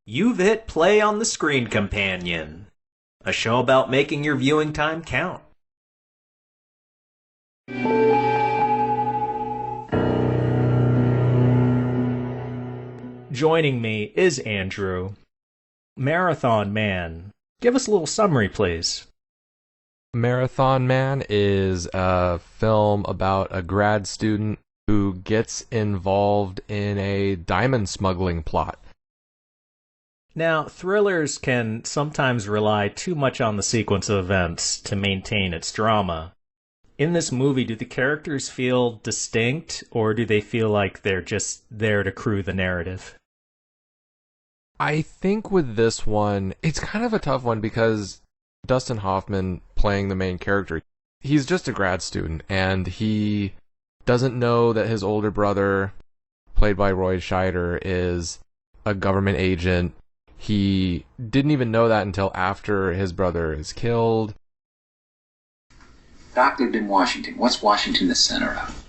You've hit play on the Screen Companion, a show about making your viewing time count. Joining me is Andrew. Marathon Man, give us a little summary, please. Marathon Man is a film about a grad student who gets involved in a diamond smuggling plot. Now, thrillers can sometimes rely too much on the sequence of events to maintain its drama. In this movie, do the characters feel distinct, or do they feel like they're just there to crew the narrative? I think with this one, it's kind of a tough one because Dustin Hoffman, playing the main character, he's just a grad student, and he doesn't know that his older brother, played by Roy Scheider, is a government agent. He didn't even know that until after his brother is killed. Doc lived in Washington. What's Washington the center of?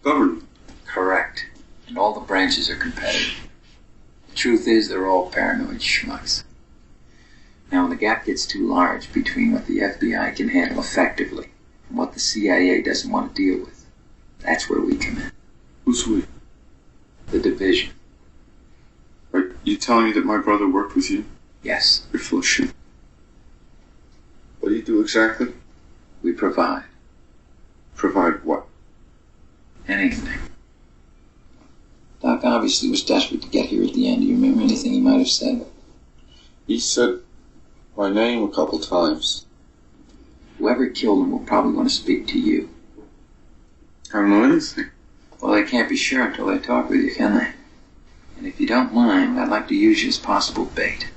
Government. Correct. And all the branches are competitive. The truth is, they're all paranoid schmucks. Now, when the gap gets too large between what the FBI can handle effectively and what the CIA doesn't want to deal with, that's where we come in. Who's we? The division. Are you telling me that my brother worked with you? Yes. You're full of shit. What do you do exactly? We provide. Provide what? Anything. Doc obviously was desperate to get here at the end. Do you remember anything he might have said? He said my name a couple times. Whoever killed him will probably want to speak to you. I don't know anything. Well, they can't be sure until they talk with you, can they? And if you don't mind, I'd like to use you as possible bait.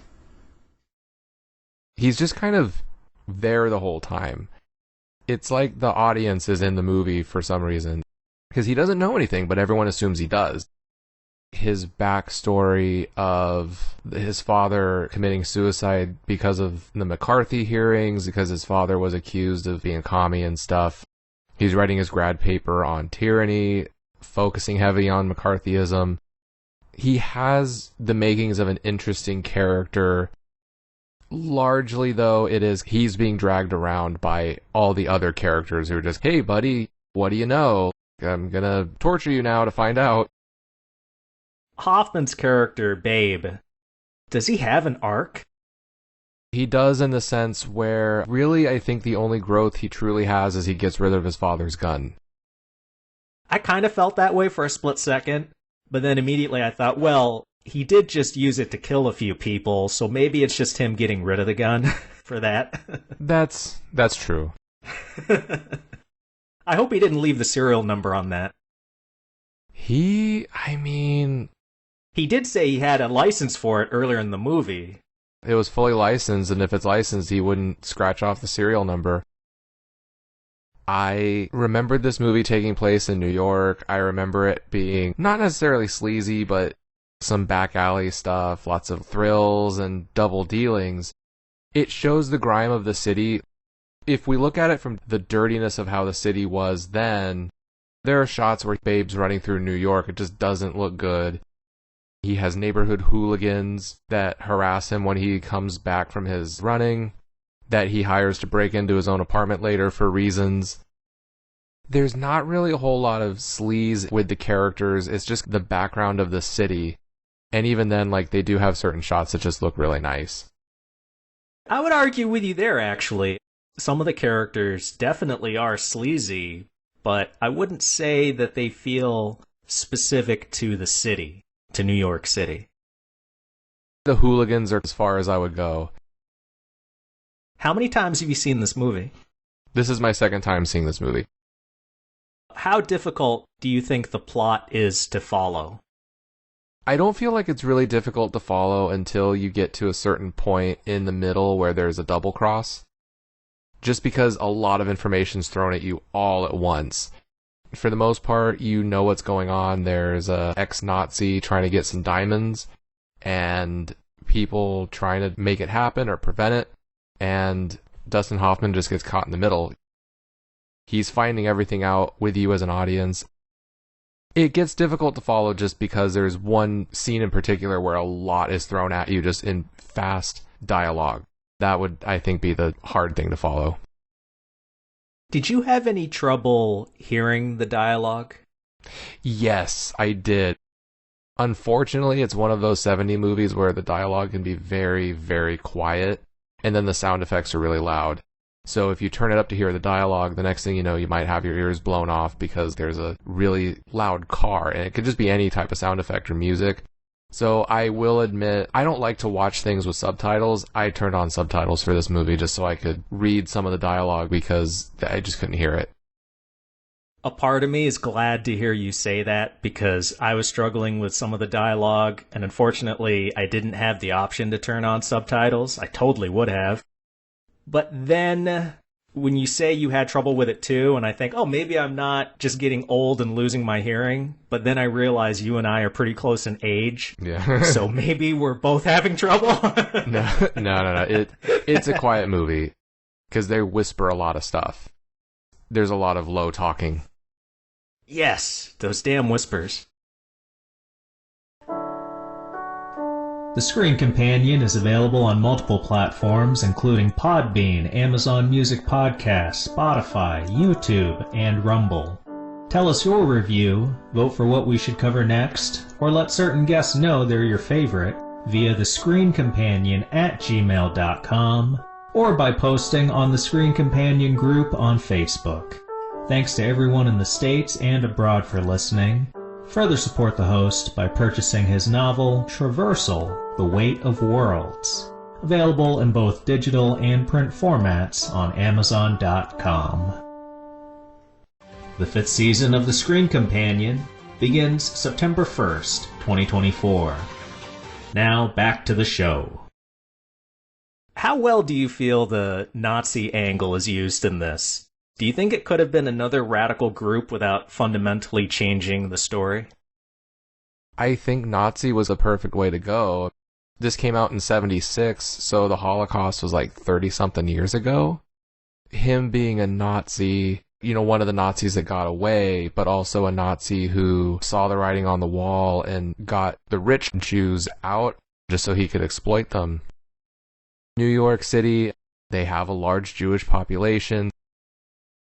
He's just kind of there the whole time. It's like the audience is in the movie for some reason, because he doesn't know anything, but everyone assumes he does. His backstory of his father committing suicide because of the McCarthy hearings, because his father was accused of being a commie and stuff. He's writing his grad paper on tyranny, focusing heavy on McCarthyism. He has the makings of an interesting character. Largely, though, he's being dragged around by all the other characters who are just, hey, buddy, what do you know? I'm gonna torture you now to find out. Hoffman's character, Babe, does he have an arc? He does, in the sense where, really, I think the only growth he truly has is he gets rid of his father's gun. I kind of felt that way for a split second, but then immediately I thought, well, he did just use it to kill a few people, so maybe it's just him getting rid of the gun for that. That's true. I hope he didn't leave the serial number on that. He did say he had a license for it earlier in the movie. It was fully licensed, and if it's licensed, he wouldn't scratch off the serial number. I remembered this movie taking place in New York. I remember it being not necessarily sleazy, but some back alley stuff, lots of thrills and double dealings. It shows the grime of the city. If we look at it from the dirtiness of how the city was then, there are shots where Babe's running through New York. It just doesn't look good. He has neighborhood hooligans that harass him when he comes back from his running, that he hires to break into his own apartment later for reasons. There's not really a whole lot of sleaze with the characters. It's just the background of the city. And even then, they do have certain shots that just look really nice. I would argue with you there, actually. Some of the characters definitely are sleazy, but I wouldn't say that they feel specific to the city, to New York City. The hooligans are as far as I would go. How many times have you seen this movie? This is my second time seeing this movie. How difficult do you think the plot is to follow? I don't feel like it's really difficult to follow until you get to a certain point in the middle where there's a double cross. Just because a lot of information's thrown at you all at once. For the most part, you know what's going on. There's a ex-Nazi trying to get some diamonds, and people trying to make it happen or prevent it, and Dustin Hoffman just gets caught in the middle. He's finding everything out with you as an audience. It gets difficult to follow just because there's one scene in particular where a lot is thrown at you just in fast dialogue. That would, I think, be the hard thing to follow. Did you have any trouble hearing the dialogue? Yes, I did. Unfortunately, it's one of those 70 movies where the dialogue can be very, very quiet, and then the sound effects are really loud. So if you turn it up to hear the dialogue, the next thing you know, you might have your ears blown off because there's a really loud car, and it could just be any type of sound effect or music. So I will admit, I don't like to watch things with subtitles. I turned on subtitles for this movie just so I could read some of the dialogue because I just couldn't hear it. A part of me is glad to hear you say that because I was struggling with some of the dialogue, and unfortunately, I didn't have the option to turn on subtitles. I totally would have. But then, when you say you had trouble with it too, and I think, oh, maybe I'm not just getting old and losing my hearing, but then I realize you and I are pretty close in age. Yeah. So maybe we're both having trouble? No. It's a quiet movie because they whisper a lot of stuff. There's a lot of low talking. Yes, those damn whispers. The Screen Companion is available on multiple platforms, including Podbean, Amazon Music Podcasts, Spotify, YouTube, and Rumble. Tell us your review, vote for what we should cover next, or let certain guests know they're your favorite via thescreencompanion@gmail.com or by posting on the Screen Companion group on Facebook. Thanks to everyone in the States and abroad for listening. Further support the host by purchasing his novel, Traversal, The Weight of Worlds, available in both digital and print formats on Amazon.com. The 5th season of The Screen Companion begins September 1st, 2024. Now back to the show. How well do you feel the Nazi angle is used in this? Do you think it could have been another radical group without fundamentally changing the story? I think Nazi was a perfect way to go. This came out in 76, so the Holocaust was like 30-something years ago. Him being a Nazi, one of the Nazis that got away, but also a Nazi who saw the writing on the wall and got the rich Jews out just so he could exploit them. New York City, they have a large Jewish population.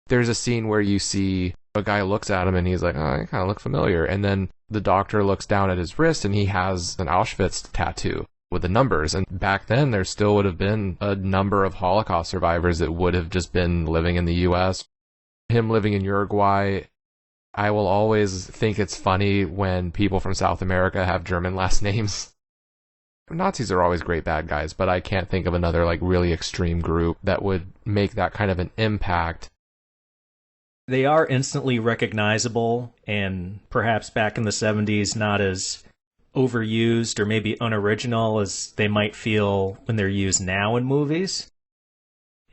There's a scene where you see a guy looks at him and he's like, oh, I kind of look familiar. And then the doctor looks down at his wrist and he has an Auschwitz tattoo with the numbers. And back then, there still would have been a number of Holocaust survivors that would have just been living in the U.S. Him living in Uruguay, I will always think it's funny when people from South America have German last names. Nazis are always great bad guys, but I can't think of another really extreme group that would make that kind of an impact. They are instantly recognizable, and perhaps back in the 70s not as overused or maybe unoriginal as they might feel when they're used now in movies.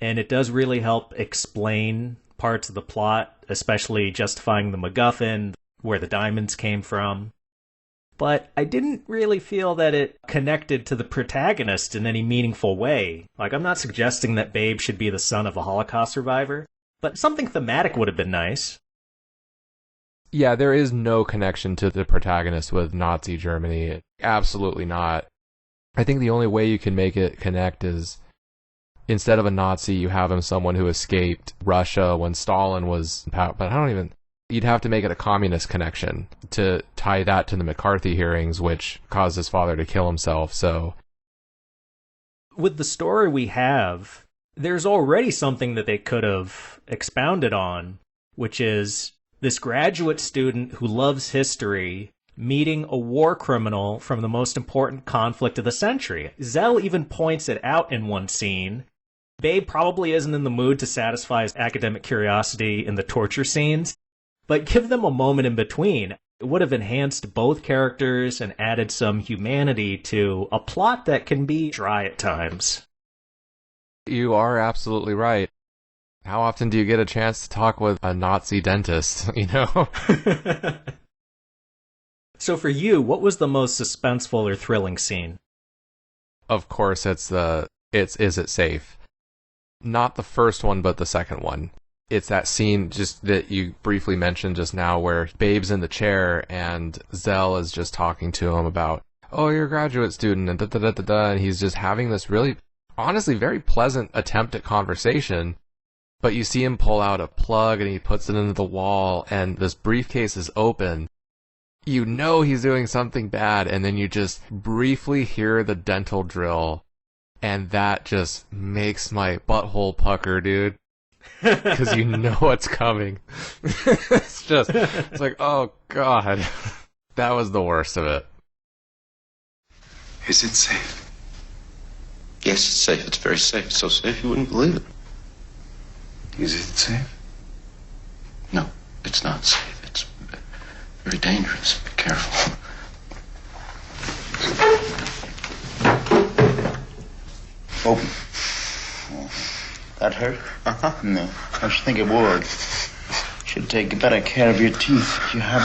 And it does really help explain parts of the plot, especially justifying the MacGuffin, where the diamonds came from. But I didn't really feel that it connected to the protagonist in any meaningful way. I'm not suggesting that Babe should be the son of a Holocaust survivor, but something thematic would have been nice. Yeah, there is no connection to the protagonist with Nazi Germany. Absolutely not. I think the only way you can make it connect is instead of a Nazi, you have him someone who escaped Russia when Stalin was in power. But you'd have to make it a communist connection to tie that to the McCarthy hearings, which caused his father to kill himself. So, with the story we have, there's already something that they could have expounded on, which is this graduate student who loves history meeting a war criminal from the most important conflict of the century. Zell even points it out in one scene. Babe probably isn't in the mood to satisfy his academic curiosity in the torture scenes, but give them a moment in between. It would have enhanced both characters and added some humanity to a plot that can be dry at times. You are absolutely right. How often do you get a chance to talk with a Nazi dentist, So for you, what was the most suspenseful or thrilling scene? Of course, it's Is It Safe? Not the first one, but the second one. It's that scene just that you briefly mentioned just now where Babe's in the chair and Zell is just talking to him about, oh, you're a graduate student, and da-da-da-da-da, and he's just having this really, honestly, very pleasant attempt at conversation, but you see him pull out a plug and he puts it into the wall, and this briefcase is open. You know he's doing something bad, and then you just briefly hear the dental drill, and that just makes my butthole pucker, dude. Because you know what's coming. It's like, oh god. That was the worst of it. Is it safe? Yes, it's safe. It's very safe. So safe you wouldn't believe it. Is it safe? No, it's not safe. It's very dangerous. Be careful. Open. That hurt? No, I should think it would. Should take better care of your teeth. You have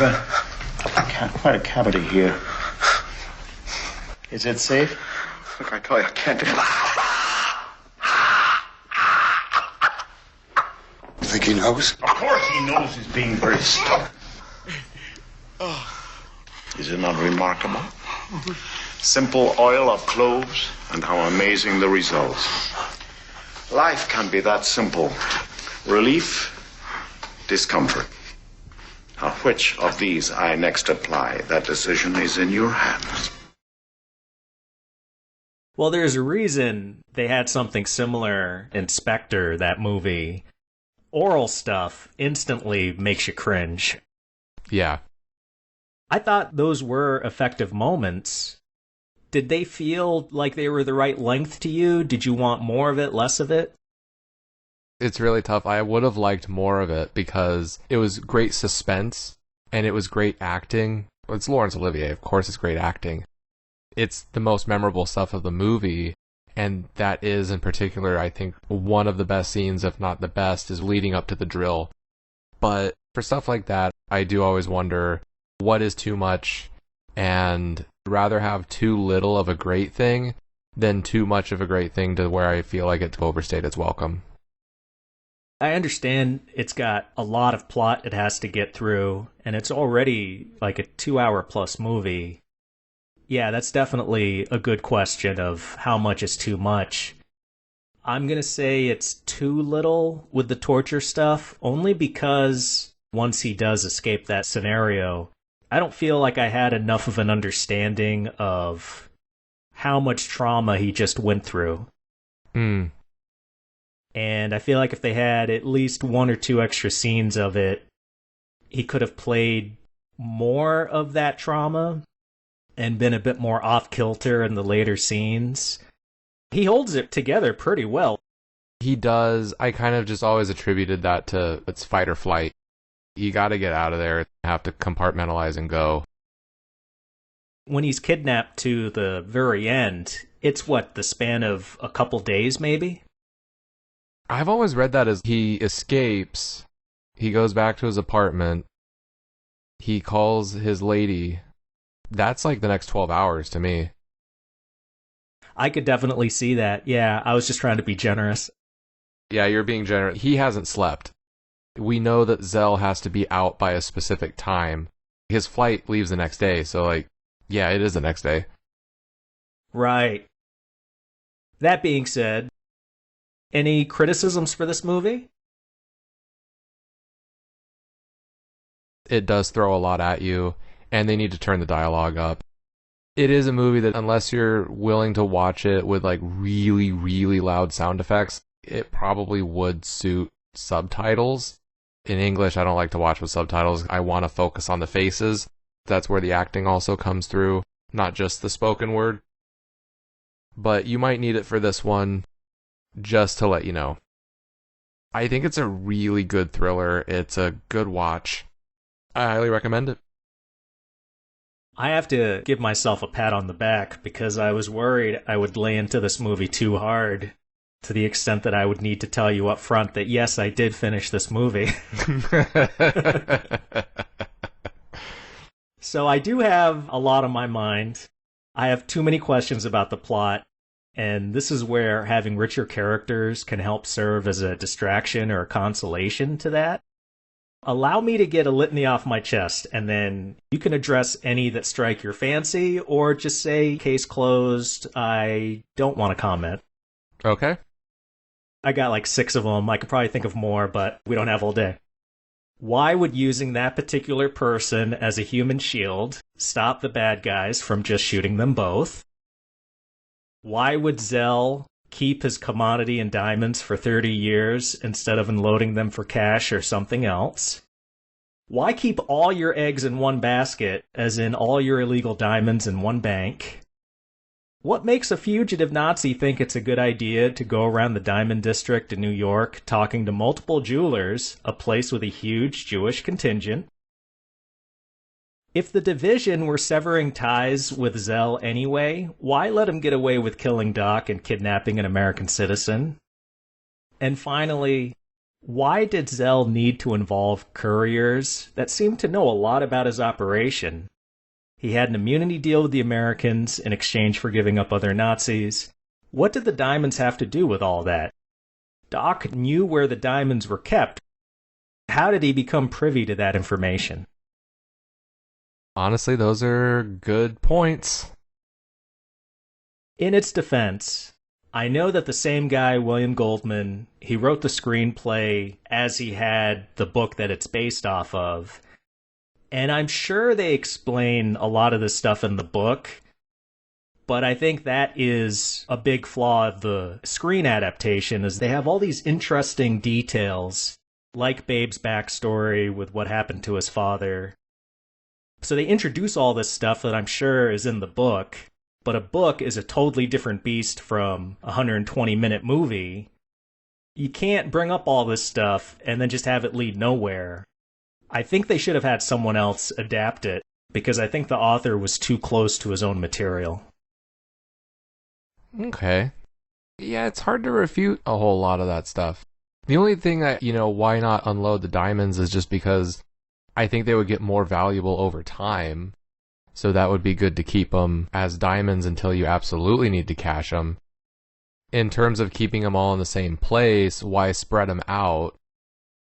quite a cavity here. Is it safe? Look, I tell you, I can't do it. You think he knows? Of course he knows he's being very stubborn. Is it not remarkable? Simple oil of cloves, and how amazing the results. Life can be that simple. Relief, discomfort. Now, which of these I next apply, that decision is in your hands. Well, there's a reason they had something similar in Spectre, that movie. Oral stuff instantly makes you cringe. Yeah. I thought those were effective moments. Did they feel like they were the right length to you? Did you want more of it, less of it? It's really tough. I would have liked more of it because it was great suspense and it was great acting. Well, it's Laurence Olivier, of course it's great acting. It's the most memorable stuff of the movie, and that is in particular, I think, one of the best scenes, if not the best, is leading up to the drill. But for stuff like that, I do always wonder what is too much, and rather have too little of a great thing than too much of a great thing to where I feel like it's overstayed its welcome. I understand it's got a lot of plot it has to get through, and it's already like a 2-hour plus movie. Yeah, that's definitely a good question of how much is too much. I'm going to say it's too little with the torture stuff, only because once he does escape that scenario, I don't feel like I had enough of an understanding of how much trauma he just went through. Mm. And I feel like if they had at least 1 or 2 extra scenes of it, he could have played more of that trauma and been a bit more off-kilter in the later scenes. He holds it together pretty well. He does. I kind of just always attributed that to it's fight or flight. You got to get out of there, have to compartmentalize and go. When he's kidnapped to the very end, it's what, the span of a couple days maybe? I've always read that as he escapes, he goes back to his apartment, he calls his lady. That's like the next 12 hours to me. I could definitely see that. Yeah, I was just trying to be generous. Yeah, you're being generous. He hasn't slept. We know that Zell has to be out by a specific time. His flight leaves the next day, so like, yeah, it is the next day. Right. That being said, any criticisms for this movie? It does throw a lot at you, and they need to turn the dialogue up. It is a movie that, unless you're willing to watch it with like really, really loud sound effects, it probably would suit subtitles. In English, I don't like to watch with subtitles. I want to focus on the faces. That's where the acting also comes through, not just the spoken word. But you might need it for this one, just to let you know. I think it's a really good thriller. It's a good watch. I highly recommend it. I have to give myself a pat on the back because I was worried I would lay into this movie too hard, to the extent that I would need to tell you up front that yes, I did finish this movie. So I do have a lot on my mind. I have too many questions about the plot. And this is where having richer characters can help serve as a distraction or a consolation to that. Allow me to get a litany off my chest, and then you can address any that strike your fancy, or just say, case closed, I don't want to comment. Okay. I got like 6 of them. I could probably think of more, but we don't have all day. Why would using that particular person as a human shield stop the bad guys from just shooting them both? Why would Zell keep his commodity and diamonds for 30 years instead of unloading them for cash or something else? Why keep all your eggs in one basket, as in all your illegal diamonds in one bank? What makes a fugitive Nazi think it's a good idea to go around the Diamond District in New York talking to multiple jewelers, a place with a huge Jewish contingent? If the division were severing ties with Zell anyway, why let him get away with killing Doc and kidnapping an American citizen? And finally, why did Zell need to involve couriers that seemed to know a lot about his operation? He had an immunity deal with the Americans in exchange for giving up other Nazis. What did the diamonds have to do with all that? Doc knew where the diamonds were kept. How did he become privy to that information? Honestly, those are good points. In its defense, I know that the same guy, William Goldman, he wrote the screenplay as he had the book that it's based off of. And I'm sure they explain a lot of this stuff in the book, but I think that is a big flaw of the screen adaptation, is they have all these interesting details, like Babe's backstory with what happened to his father. So they introduce all this stuff that I'm sure is in the book, but a book is a totally different beast from a 120-minute movie. You can't bring up all this stuff and then just have it lead nowhere. I think they should have had someone else adapt it, because I think the author was too close to his own material. Okay. Yeah, it's hard to refute a whole lot of that stuff. The only thing that, why not unload the diamonds is just because I think they would get more valuable over time. So that would be good to keep them as diamonds until you absolutely need to cash them. In terms of keeping them all in the same place, why spread them out?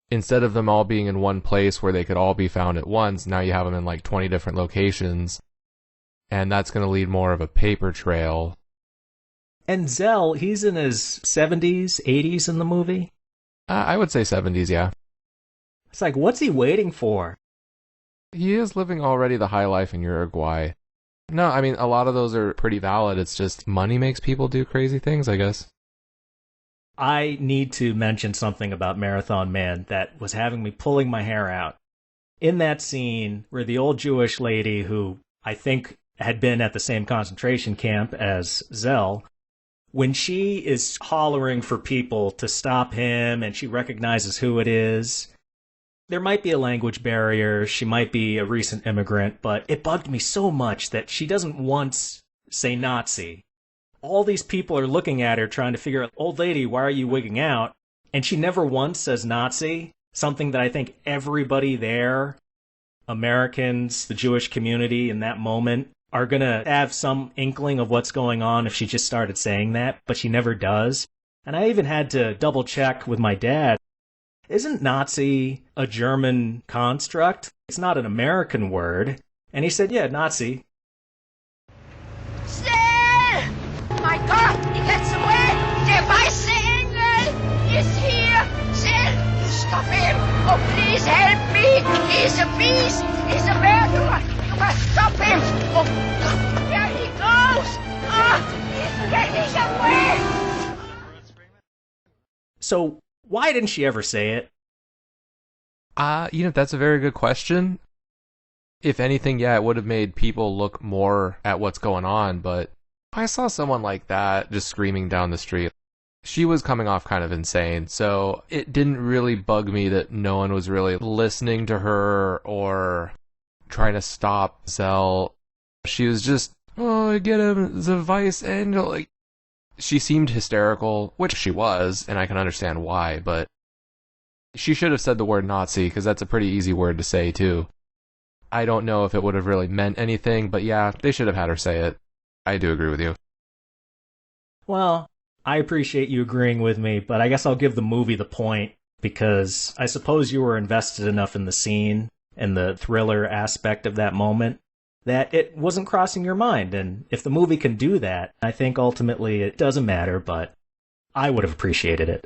Instead of them all being in one place where they could all be found at once, now you have them in like 20 different locations. And that's going to lead more of a paper trail. And Zell, he's in his 70s, 80s in the movie? I would say 70s, yeah. It's like, what's he waiting for? He is living already the high life in Uruguay. No, I mean, a lot of those are pretty valid. It's just money makes people do crazy things, I guess. I need to mention something about Marathon Man that was having me pulling my hair out. In that scene where the old Jewish lady, who I think had been at the same concentration camp as Zell, when she is hollering for people to stop him and she recognizes who it is, there might be a language barrier, she might be a recent immigrant, but it bugged me so much that she doesn't once say Nazi. All these people are looking at her trying to figure out, old lady, why are you wigging out? And she never once says Nazi, something that I think everybody there, Americans, the Jewish community in that moment, are going to have some inkling of what's going on if she just started saying that, but she never does. And I even had to double check with my dad. Isn't Nazi a German construct? It's not an American word. And he said, yeah, Nazi. Schnell! My God, he gets away! Der weiße Engel is here! Schnell! Stop him! Oh, please help me! He's a beast! He's a murderer! You must stop him! Oh, God, there he goes! He's getting away! So, why didn't she ever say it? That's a very good question. If anything, yeah, it would have made people look more at what's going on, but if I saw someone like that just screaming down the street, she was coming off kind of insane, so it didn't really bug me that no one was really listening to her or trying to stop Zell. She was just, oh, get him, the vice angel. Like, she seemed hysterical, which she was, and I can understand why, but she should have said the word Nazi, because that's a pretty easy word to say, too. I don't know if it would have really meant anything, but yeah, they should have had her say it. I do agree with you. Well, I appreciate you agreeing with me, but I guess I'll give the movie the point because I suppose you were invested enough in the scene and the thriller aspect of that moment that it wasn't crossing your mind. And if the movie can do that, I think ultimately it doesn't matter, but I would have appreciated it.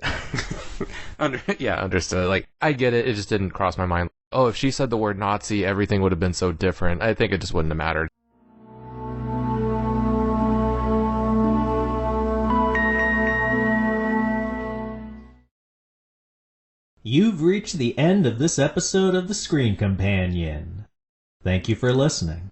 Yeah, understood. Like, I get it. It just didn't cross my mind. Oh, if she said the word Nazi, everything would have been so different. I think it just wouldn't have mattered. You've reached the end of this episode of The Screen Companion. Thank you for listening.